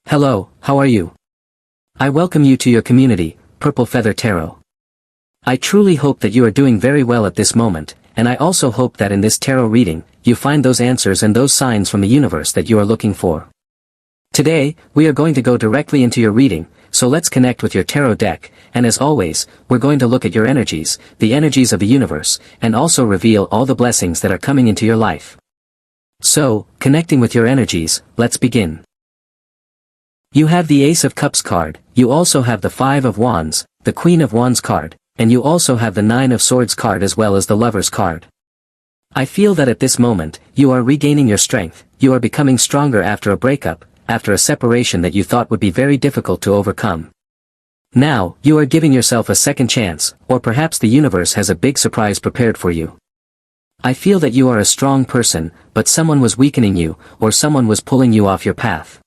Hello, how are you? I welcome you to your community, Purple Feather Tarot. I truly hope that you are doing very well at this moment, and I also hope that in this tarot reading, you find those answers and those signs from the universe that you are looking for. Today, we are going to go directly into your reading, so let's connect with your tarot deck, and as always, we're going to look at your energies, the energies of the universe, and also reveal all the blessings that are coming into your life. So, connecting with your energies, let's begin. You have the Ace of Cups card, you also have the Five of Wands, the Queen of Wands card, and you also have the Nine of Swords card as well as the Lover's card. I feel that at this moment, you are regaining your strength, you are becoming stronger after a breakup, after a separation that you thought would be very difficult to overcome. Now, you are giving yourself a second chance, or perhaps the universe has a big surprise prepared for you. I feel that you are a strong person, but someone was weakening you, or someone was pulling you off your path.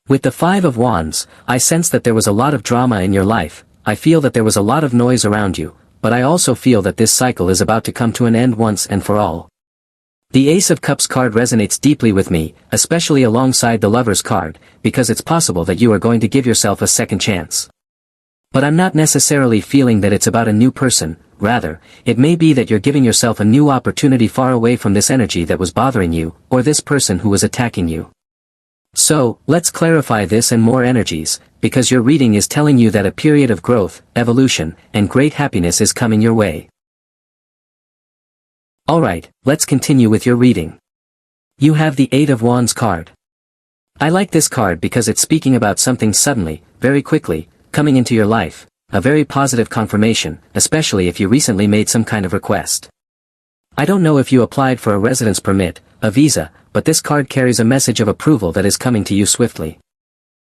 With the Five of Wands, I sense that there was a lot of drama in your life, I feel that there was a lot of noise around you, but I also feel that this cycle is about to come to an end once and for all. The Ace of Cups card resonates deeply with me, especially alongside the Lover's card, because it's possible that you are going to give yourself a second chance. But I'm not necessarily feeling that it's about a new person, rather, it may be that you're giving yourself a new opportunity far away from this energy that was bothering you, or this person who was attacking you. So, let's clarify this and more energies, because your reading is telling you that a period of growth, evolution, and great happiness is coming your way. Alright, let's continue with your reading. You have the Eight of Wands card. I like this card because it's speaking about something suddenly, very quickly, coming into your life, a very positive confirmation, especially if you recently made some kind of request. I don't know if you applied for a residence permit, a visa, but this card carries a message of approval that is coming to you swiftly.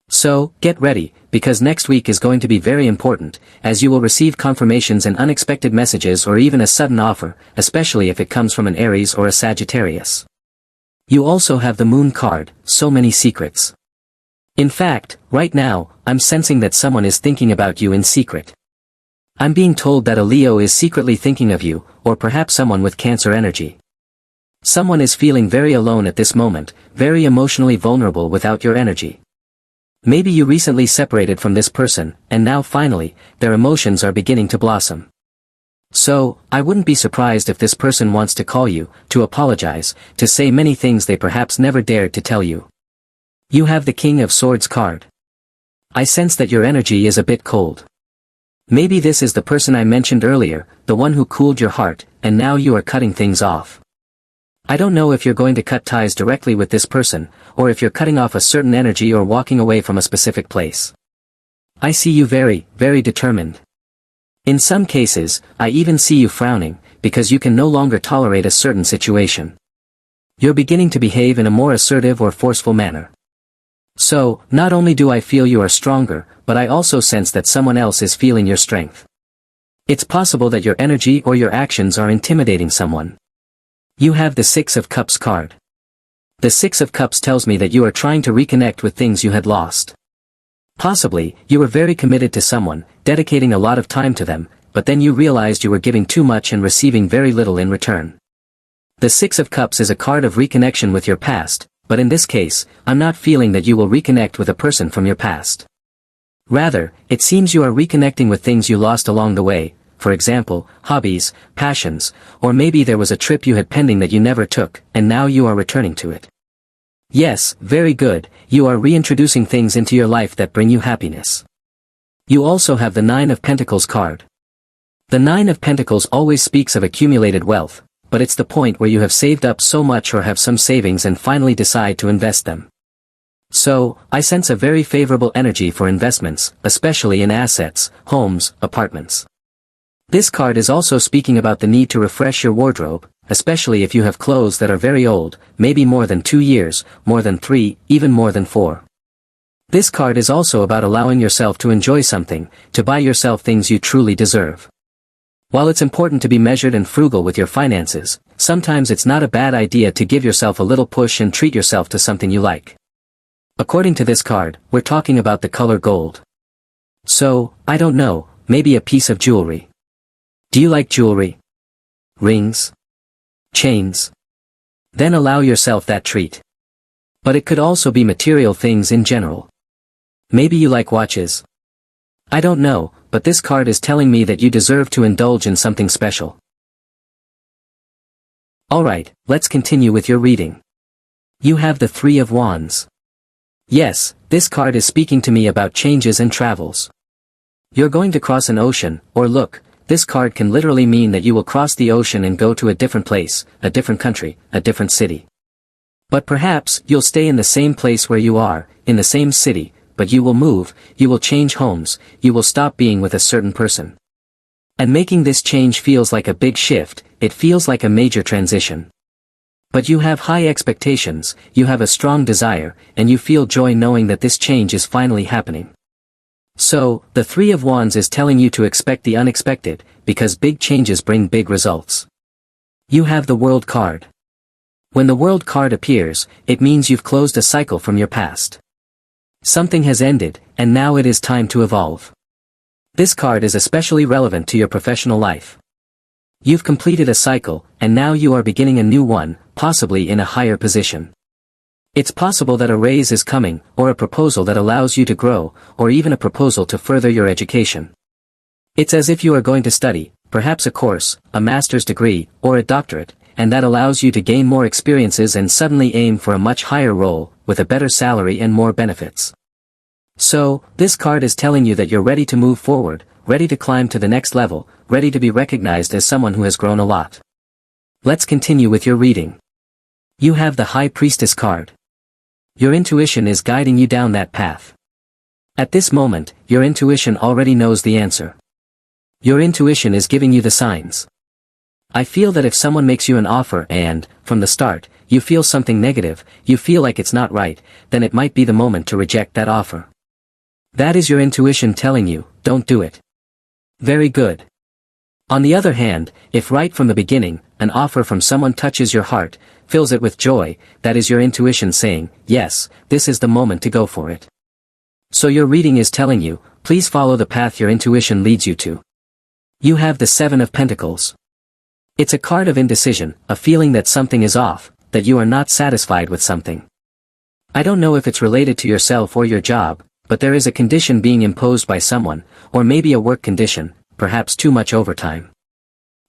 So, get ready, because next week is going to be very important, as you will receive confirmations and unexpected messages or even a sudden offer, especially if it comes from an Aries or a Sagittarius. You also have the Moon card, so many secrets. In fact, right now, I'm sensing that someone is thinking about you in secret. I'm being told that a Leo is secretly thinking of you, or perhaps someone with Cancer energy. Someone is feeling very alone at this moment, very emotionally vulnerable without your energy. Maybe you recently separated from this person, and now finally, their emotions are beginning to blossom. So, I wouldn't be surprised if this person wants to call you, to apologize, to say many things they perhaps never dared to tell you. You have the King of Swords card. I sense that your energy is a bit cold. Maybe this is the person I mentioned earlier, the one who cooled your heart, and now you are cutting things off. I don't know if you're going to cut ties directly with this person, or if you're cutting off a certain energy or walking away from a specific place. I see you very, very determined. In some cases, I even see you frowning, because you can no longer tolerate a certain situation. You're beginning to behave in a more assertive or forceful manner. So, not only do I feel you are stronger, but I also sense that someone else is feeling your strength. It's possible that your energy or your actions are intimidating someone. You have the Six of Cups card. The Six of Cups tells me that you are trying to reconnect with things you had lost. Possibly, you were very committed to someone, dedicating a lot of time to them, but then you realized you were giving too much and receiving very little in return. The Six of Cups is a card of reconnection with your past, but in this case, I'm not feeling that you will reconnect with a person from your past. Rather, it seems you are reconnecting with things you lost along the way, for example, hobbies, passions, or maybe there was a trip you had pending that you never took, and now you are returning to it. Yes, very good, you are reintroducing things into your life that bring you happiness. You also have the Nine of Pentacles card. The Nine of Pentacles always speaks of accumulated wealth, but it's the point where you have saved up so much or have some savings and finally decide to invest them. So, I sense a very favorable energy for investments, especially in assets, homes, apartments. This card is also speaking about the need to refresh your wardrobe, especially if you have clothes that are very old, maybe more than 2 years, more than 3, even more than 4. This card is also about allowing yourself to enjoy something, to buy yourself things you truly deserve. While it's important to be measured and frugal with your finances, sometimes it's not a bad idea to give yourself a little push and treat yourself to something you like. According to this card, we're talking about the color gold. So, I don't know, maybe a piece of jewelry. Do you like jewelry? Rings? Chains? Then allow yourself that treat. But it could also be material things in general. Maybe you like watches. I don't know, but this card is telling me that you deserve to indulge in something special. Alright, let's continue with your reading. You have the Three of Wands. Yes, this card is speaking to me about changes and travels. You're going to cross an ocean, or look, this card can literally mean that you will cross the ocean and go to a different place, a different country, a different city. But perhaps, you'll stay in the same place where you are, in the same city, but you will move, you will change homes, you will stop being with a certain person. And making this change feels like a big shift, it feels like a major transition. But you have high expectations, you have a strong desire, and you feel joy knowing that this change is finally happening. So, the Three of Wands is telling you to expect the unexpected, because big changes bring big results. You have the World card. When the World card appears, it means you've closed a cycle from your past. Something has ended, and now it is time to evolve. This card is especially relevant to your professional life. You've completed a cycle, and now you are beginning a new one, possibly in a higher position. It's possible that a raise is coming, or a proposal that allows you to grow, or even a proposal to further your education. It's as if you are going to study, perhaps a course, a master's degree, or a doctorate, and that allows you to gain more experiences and suddenly aim for a much higher role, with a better salary and more benefits. So, this card is telling you that you're ready to move forward, ready to climb to the next level, ready to be recognized as someone who has grown a lot. Let's continue with your reading. You have the High Priestess card. Your intuition is guiding you down that path. At this moment, your intuition already knows the answer. Your intuition is giving you the signs. I feel that if someone makes you an offer and, from the start, you feel something negative, you feel like it's not right, then it might be the moment to reject that offer. That is your intuition telling you, don't do it. Very good. On the other hand, if right from the beginning, an offer from someone touches your heart, fills it with joy, that is your intuition saying, yes, this is the moment to go for it. So your reading is telling you, please follow the path your intuition leads you to. You have the Seven of Pentacles. It's a card of indecision, a feeling that something is off, that you are not satisfied with something. I don't know if it's related to yourself or your job, but there is a condition being imposed by someone, or maybe a work condition, perhaps too much overtime.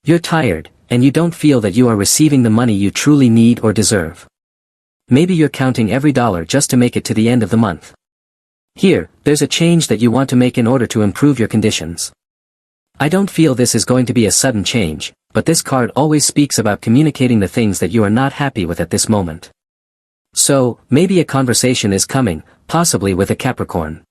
You're tired, and you don't feel that you are receiving the money you truly need or deserve. Maybe you're counting every dollar just to make it to the end of the month. Here, there's a change that you want to make in order to improve your conditions. I don't feel this is going to be a sudden change, but this card always speaks about communicating the things that you are not happy with at this moment. So, maybe a conversation is coming, possibly with a Capricorn.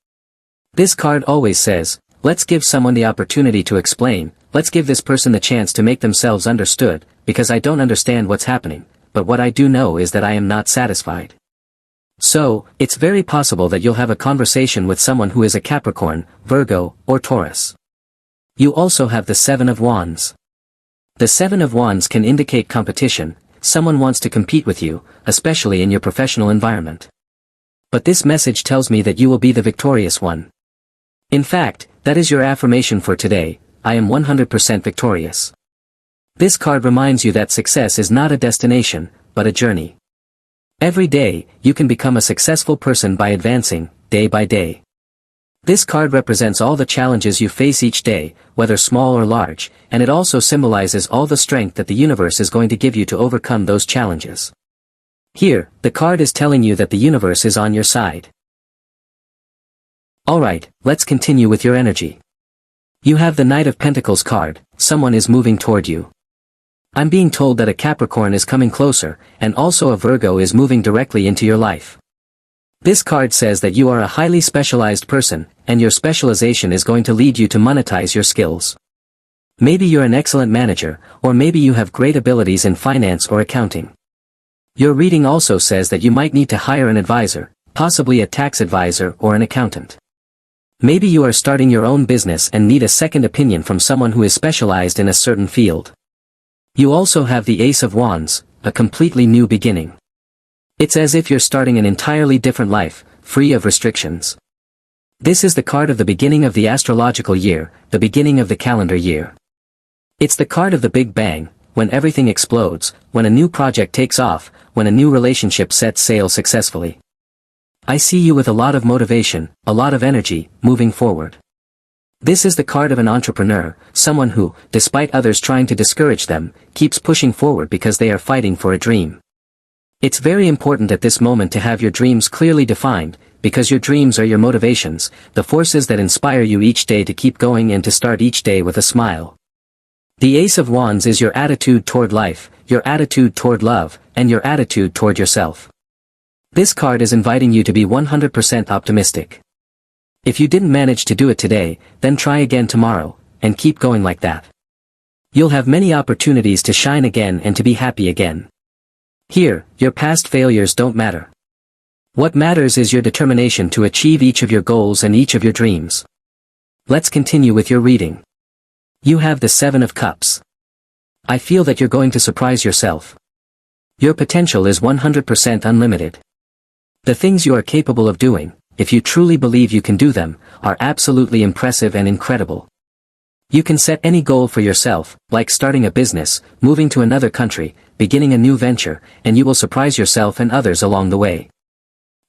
This card always says, let's give someone the opportunity to explain, let's give this person the chance to make themselves understood, because I don't understand what's happening, but what I do know is that I am not satisfied. So, it's very possible that you'll have a conversation with someone who is a Capricorn, Virgo, or Taurus. You also have the Seven of Wands. The Seven of Wands can indicate competition, someone wants to compete with you, especially in your professional environment. But this message tells me that you will be the victorious one. In fact, that is your affirmation for today, I am 100% victorious. This card reminds you that success is not a destination, but a journey. Every day, you can become a successful person by advancing, day by day. This card represents all the challenges you face each day, whether small or large, and it also symbolizes all the strength that the universe is going to give you to overcome those challenges. Here, the card is telling you that the universe is on your side. Alright, let's continue with your energy. You have the Knight of Pentacles card, someone is moving toward you. I'm being told that a Capricorn is coming closer, and also a Virgo is moving directly into your life. This card says that you are a highly specialized person, and your specialization is going to lead you to monetize your skills. Maybe you're an excellent manager, or maybe you have great abilities in finance or accounting. Your reading also says that you might need to hire an advisor, possibly a tax advisor or an accountant. Maybe you are starting your own business and need a second opinion from someone who is specialized in a certain field. You also have the Ace of Wands, a completely new beginning. It's as if you're starting an entirely different life, free of restrictions. This is the card of the beginning of the astrological year, the beginning of the calendar year. It's the card of the Big Bang, when everything explodes, when a new project takes off, when a new relationship sets sail successfully. I see you with a lot of motivation, a lot of energy, moving forward. This is the card of an entrepreneur, someone who, despite others trying to discourage them, keeps pushing forward because they are fighting for a dream. It's very important at this moment to have your dreams clearly defined, because your dreams are your motivations, the forces that inspire you each day to keep going and to start each day with a smile. The Ace of Wands is your attitude toward life, your attitude toward love, and your attitude toward yourself. This card is inviting you to be 100% optimistic. If you didn't manage to do it today, then try again tomorrow, and keep going like that. You'll have many opportunities to shine again and to be happy again. Here, your past failures don't matter. What matters is your determination to achieve each of your goals and each of your dreams. Let's continue with your reading. You have the Seven of Cups. I feel that you're going to surprise yourself. Your potential is 100% unlimited. The things you are capable of doing, if you truly believe you can do them, are absolutely impressive and incredible. You can set any goal for yourself, like starting a business, moving to another country, beginning a new venture, and you will surprise yourself and others along the way.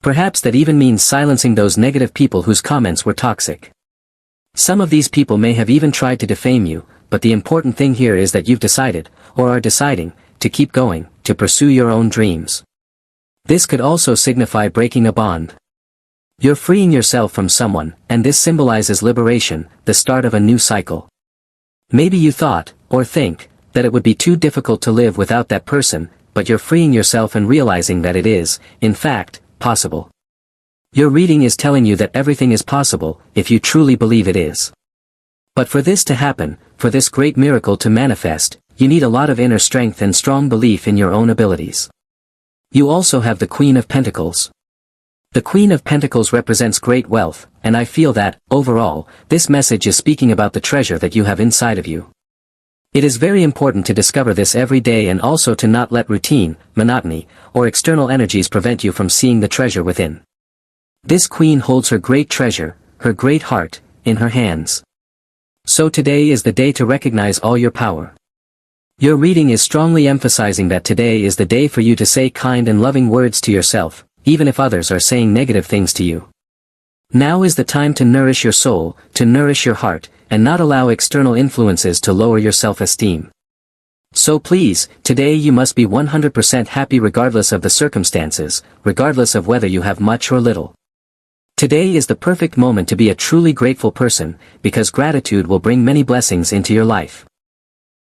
Perhaps that even means silencing those negative people whose comments were toxic. Some of these people may have even tried to defame you, but the important thing here is that you've decided, or are deciding, to keep going, to pursue your own dreams. This could also signify breaking a bond. You're freeing yourself from someone, and this symbolizes liberation, the start of a new cycle. Maybe you thought, or think, that it would be too difficult to live without that person, but you're freeing yourself and realizing that it is, in fact, possible. Your reading is telling you that everything is possible, if you truly believe it is. But for this to happen, for this great miracle to manifest, you need a lot of inner strength and strong belief in your own abilities. You also have the Queen of Pentacles. The Queen of Pentacles represents great wealth, and I feel that, overall, this message is speaking about the treasure that you have inside of you. It is very important to discover this every day and also to not let routine, monotony, or external energies prevent you from seeing the treasure within. This Queen holds her great treasure, her great heart, in her hands. So today is the day to recognize all your power. Your reading is strongly emphasizing that today is the day for you to say kind and loving words to yourself, even if others are saying negative things to you. Now is the time to nourish your soul, to nourish your heart, and not allow external influences to lower your self-esteem. So please, today you must be 100% happy regardless of the circumstances, regardless of whether you have much or little. Today is the perfect moment to be a truly grateful person, because gratitude will bring many blessings into your life.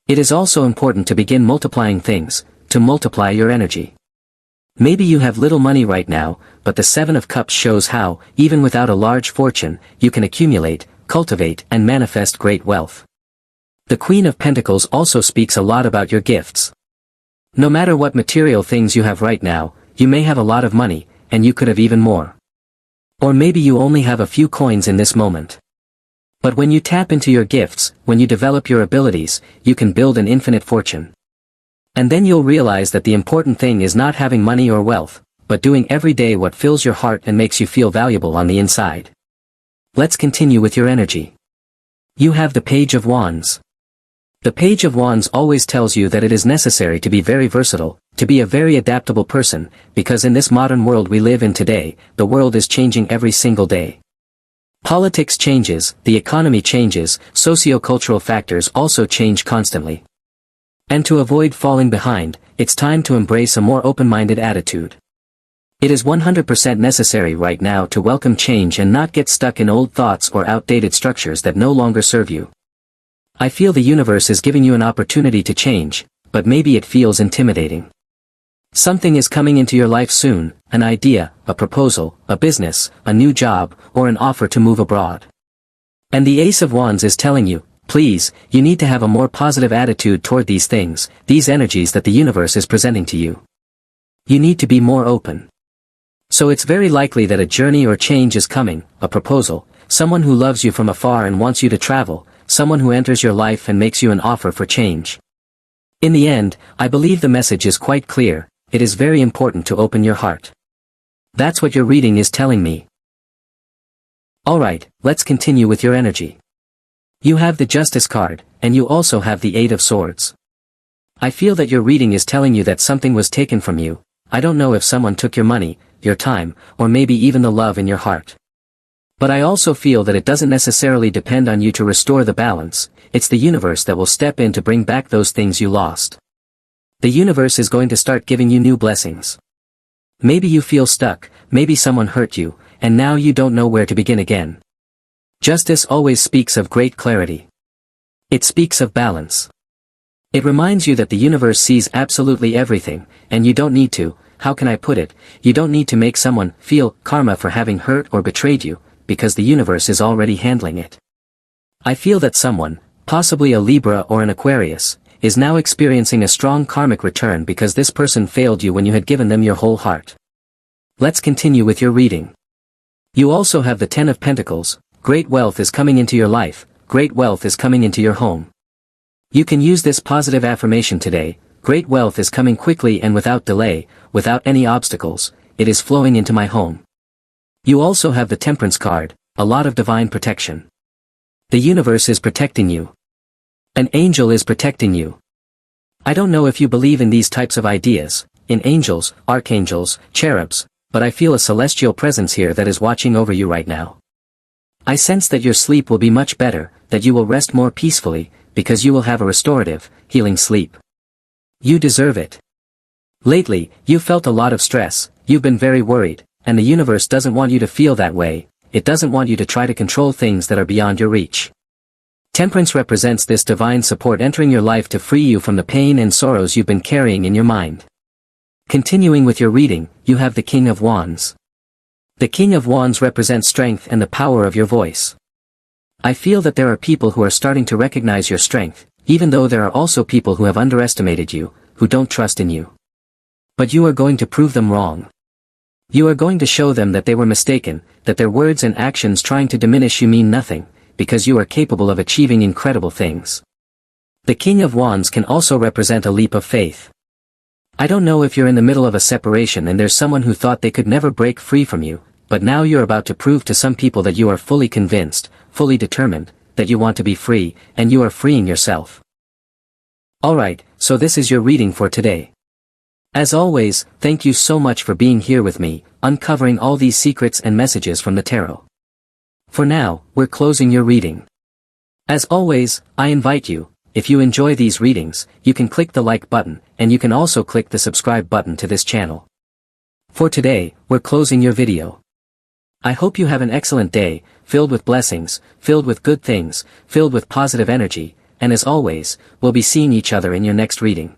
It is also important to begin multiplying things, to multiply your energy. Maybe you have little money right now, but the Seven of Cups shows how, even without a large fortune, you can accumulate, cultivate, and manifest great wealth. The Queen of Pentacles also speaks a lot about your gifts. No matter what material things you have right now, you may have a lot of money, and you could have even more. Or maybe you only have a few coins in this moment. But when you tap into your gifts, when you develop your abilities, you can build an infinite fortune. And then you'll realize that the important thing is not having money or wealth, but doing every day what fills your heart and makes you feel valuable on the inside. Let's continue with your energy. You have the Page of Wands. The Page of Wands always tells you that it is necessary to be very versatile, to be a very adaptable person, because in this modern world we live in today, the world is changing every single day. Politics changes, the economy changes, socio-cultural factors also change constantly. And to avoid falling behind, it's time to embrace a more open-minded attitude. It is 100% necessary right now to welcome change and not get stuck in old thoughts or outdated structures that no longer serve you. I feel the universe is giving you an opportunity to change, but maybe it feels intimidating. Something is coming into your life soon, an idea, a proposal, a business, a new job, or an offer to move abroad. And the Ace of Wands is telling you, please, you need to have a more positive attitude toward these things, these energies that the universe is presenting to you. You need to be more open. So it's very likely that a journey or change is coming, a proposal, someone who loves you from afar and wants you to travel, someone who enters your life and makes you an offer for change. In the end, I believe the message is quite clear. It is very important to open your heart. That's what your reading is telling me. Alright, let's continue with your energy. You have the Justice card, and you also have the Eight of Swords. I feel that your reading is telling you that something was taken from you. I don't know if someone took your money, your time, or maybe even the love in your heart. But I also feel that it doesn't necessarily depend on you to restore the balance, it's the universe that will step in to bring back those things you lost. The universe is going to start giving you new blessings. Maybe you feel stuck, maybe someone hurt you, and now you don't know where to begin again. Justice always speaks of great clarity. It speaks of balance. It reminds you that the universe sees absolutely everything, and you don't need to, how can I put it, you don't need to make someone feel karma for having hurt or betrayed you, because the universe is already handling it. I feel that someone, possibly a Libra or an Aquarius, is now experiencing a strong karmic return because this person failed you when you had given them your whole heart. Let's continue with your reading. You also have the Ten of Pentacles. Great wealth is coming into your life, great wealth is coming into your home. You can use this positive affirmation today: great wealth is coming quickly and without delay, without any obstacles, it is flowing into my home. You also have the Temperance card, a lot of divine protection. The universe is protecting you. An angel is protecting you. I don't know if you believe in these types of ideas, in angels, archangels, cherubs, but I feel a celestial presence here that is watching over you right now. I sense that your sleep will be much better, that you will rest more peacefully, because you will have a restorative, healing sleep. You deserve it. Lately, you've felt a lot of stress, you've been very worried, and the universe doesn't want you to feel that way, it doesn't want you to try to control things that are beyond your reach. Temperance represents this divine support entering your life to free you from the pain and sorrows you've been carrying in your mind. Continuing with your reading, you have the King of Wands. The King of Wands represents strength and the power of your voice. I feel that there are people who are starting to recognize your strength, even though there are also people who have underestimated you, who don't trust in you. But you are going to prove them wrong. You are going to show them that they were mistaken, that their words and actions trying to diminish you mean nothing, because you are capable of achieving incredible things. The King of Wands can also represent a leap of faith. I don't know if you're in the middle of a separation and there's someone who thought they could never break free from you, but now you're about to prove to some people that you are fully convinced, fully determined, that you want to be free, and you are freeing yourself. Alright, so this is your reading for today. As always, thank you so much for being here with me, uncovering all these secrets and messages from the tarot. For now, we're closing your reading. As always, I invite you, if you enjoy these readings, you can click the like button, and you can also click the subscribe button to this channel. For today, we're closing your video. I hope you have an excellent day, filled with blessings, filled with good things, filled with positive energy, and as always, we'll be seeing each other in your next reading.